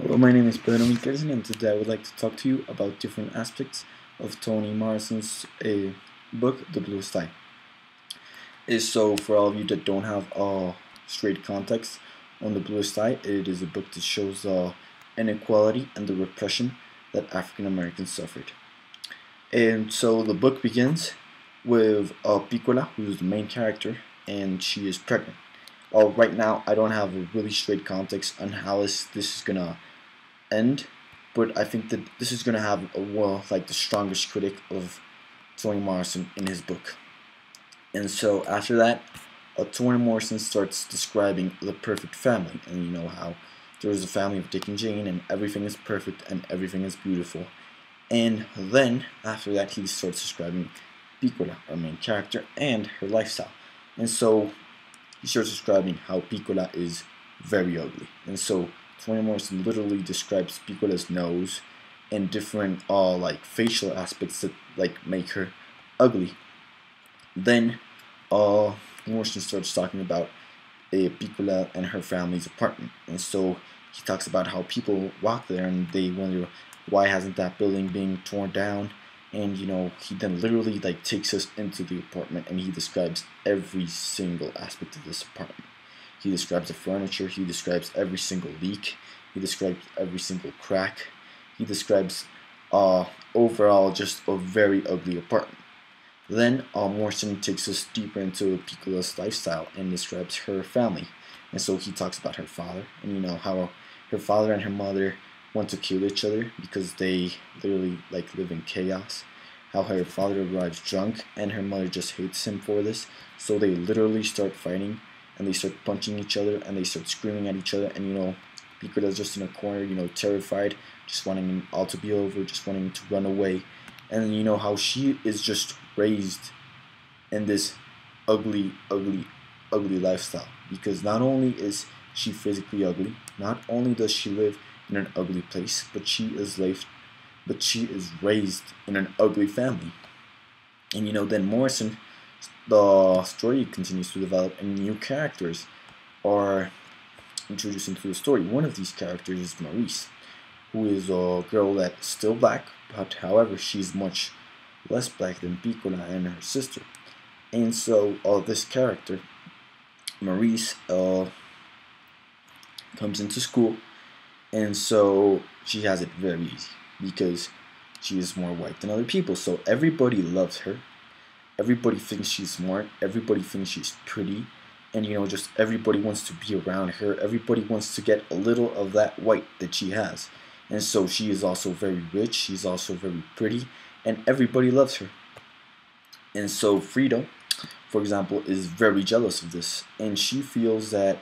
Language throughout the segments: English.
Hello, my name is Pedro Mikkelsen, and today I would like to talk to you about different aspects of Toni Morrison's book, The Bluest Eye. So, for all of you that don't have straight context on The Bluest Eye, it is a book that shows inequality and the repression that African Americans suffered. And so the book begins with Piccola, who's the main character, and she is pregnant. Right now, I don't have a really straight context on how this is gonna end, but I think that this is gonna have like the strongest critic of Toni Morrison in his book. And so after that, Toni Morrison starts describing the perfect family, and you know how there's a family of Dick and Jane, and everything is perfect and everything is beautiful. And then after that, he starts describing Piccola, our main character, and her lifestyle. And so he starts describing how Piccola is very ugly. And so Toni Morrison literally describes Piccola's nose and different like facial aspects that like make her ugly. Then Morrison starts talking about Piccola and her family's apartment. And so he talks about how people walk there and they wonder why hasn't that building being torn down. And you know, he then literally like takes us into the apartment and he describes every single aspect of this apartment. He describes the furniture, he describes every single leak, he describes every single crack, he describes overall just a very ugly apartment. Then Morrison takes us deeper into Piccola's lifestyle and describes her family. And so he talks about her father, and you know how her father and her mother want to kill each other because they literally like live in chaos. How her father arrives drunk and her mother just hates him for this. So they literally start fighting and they start punching each other and they start screaming at each other, and you know, Piccola's just in a corner, you know, terrified, just wanting it all to be over, just wanting to run away. And you know how she is just raised in this ugly, ugly, ugly lifestyle, because not only is she physically ugly, not only does she live in an ugly place, but she is raised in an ugly family. And you know, then Morrison, the story continues to develop and new characters are introduced into the story. One of these characters is Maurice, who is a girl that's still black, but however she's much less black than Piccola and her sister. And so this character, Maurice, comes into school, and so she has it very easy because she is more white than other people. So everybody loves her. Everybody thinks she's smart. Everybody thinks she's pretty. And you know, just everybody wants to be around her. Everybody wants to get a little of that white that she has. And so she is also very rich. She's also very pretty. And everybody loves her. And so Frida, for example, is very jealous of this. And she feels that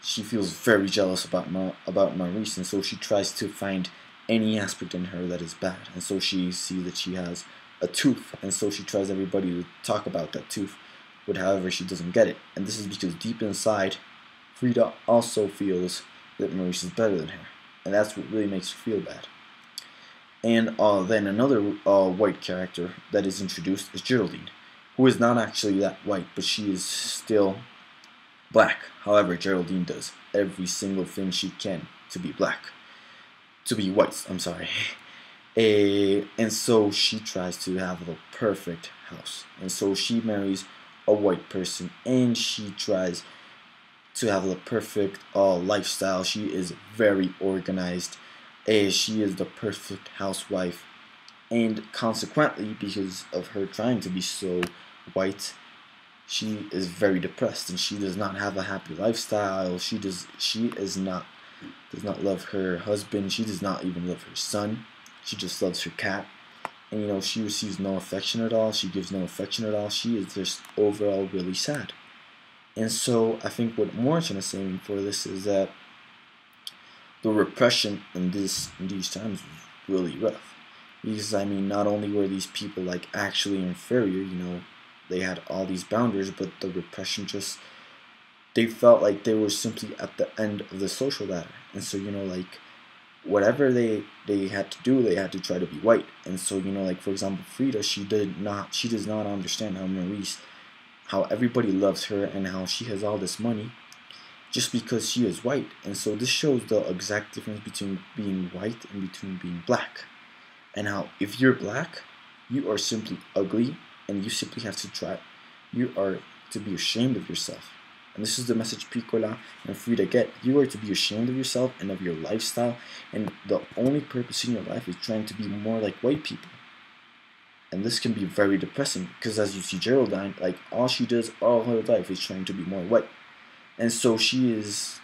she feels very jealous about Maurice, and so she tries to find any aspect in her that is bad. And so she sees that she has a tooth, and so she tries everybody to talk about that tooth, but however she doesn't get it. And this is because deep inside, Frida also feels that Maurice is better than her, and that's what really makes her feel bad. And then another white character that is introduced is Geraldine, who is not actually that white, but she is still black. However, Geraldine does every single thing she can to be black, to be white, I'm sorry. And so she tries to have the perfect house. And so she marries a white person and she tries to have the perfect lifestyle. She is very organized. She is the perfect housewife. And consequently, because of her trying to be so white, she is very depressed and she does not have a happy lifestyle. She does not love her husband. She does not even love her son. She just loves her cat. And you know, she receives no affection at all. She gives no affection at all. She is just overall really sad. And so I think what Morrison is saying for this is that the repression in these times was really rough. Because I mean, not only were these people like actually inferior, you know, they had all these boundaries, but the repression just, they felt like they were simply at the end of the social ladder. And so, you know, like whatever they had to do, they had to try to be white. And so, you know, like for example, Frida, she does not understand how Maurice, how everybody loves her and how she has all this money, just because she is white. And so this shows the exact difference between being white and between being black. And how if you're black, you are simply ugly, and you simply have to try. You are to be ashamed of yourself. And this is the message Piccola and Frida get. You are to be ashamed of yourself and of your lifestyle, and the only purpose in your life is trying to be more like white people. And this can be very depressing, because as you see Geraldine, like all she does all her life is trying to be more white. And so she is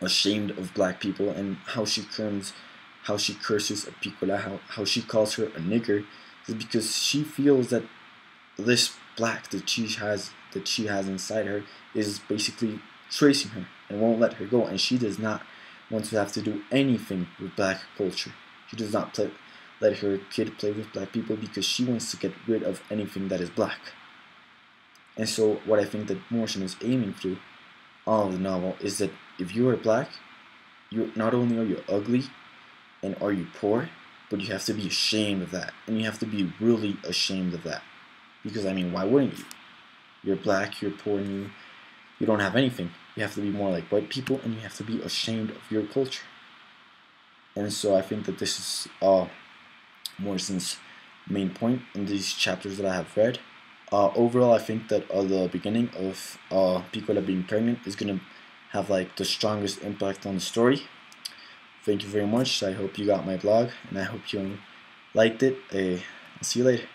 ashamed of black people, and how she curses at Piccola, how she calls her a nigger, is because she feels that this black that she has inside her is basically tracing her and won't let her go, and she does not want to have to do anything with black culture. She does not let her kid play with black people, because she wants to get rid of anything that is black. And so what I think that Morrison is aiming through all of the novel is that if you are black, you not only are you ugly and are you poor, but you have to be ashamed of that, and you have to be really ashamed of that. Because I mean, why wouldn't you? You're black, you're poor, and you don't have anything. You have to be more like white people, and you have to be ashamed of your culture. And so I think that this is Morrison's main point in these chapters that I have read. Overall, I think that the beginning of Piccola being pregnant is gonna have like the strongest impact on the story. Thank you very much. I hope you got my blog, and I hope you liked it. I'll see you later.